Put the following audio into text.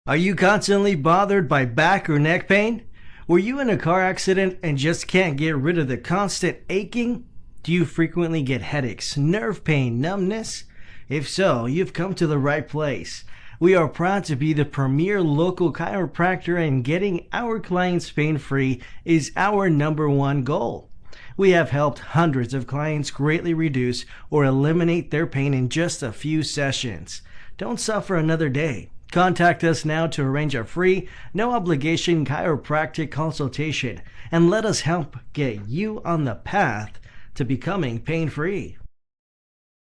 Are you constantly bothered by back or neck pain? Were you in a car accident and just can't get rid of the constant aching? Do you frequently get headaches, nerve pain, numbness? If so, you've come to the right place. We are proud to be the premier local chiropractor, and getting our clients pain-free is our #1 goal. We have helped hundreds of clients greatly reduce or eliminate their pain in just a few sessions. Don't suffer another day. Contact us now to arrange a free, no-obligation chiropractic consultation and let us help get you on the path to becoming pain-free.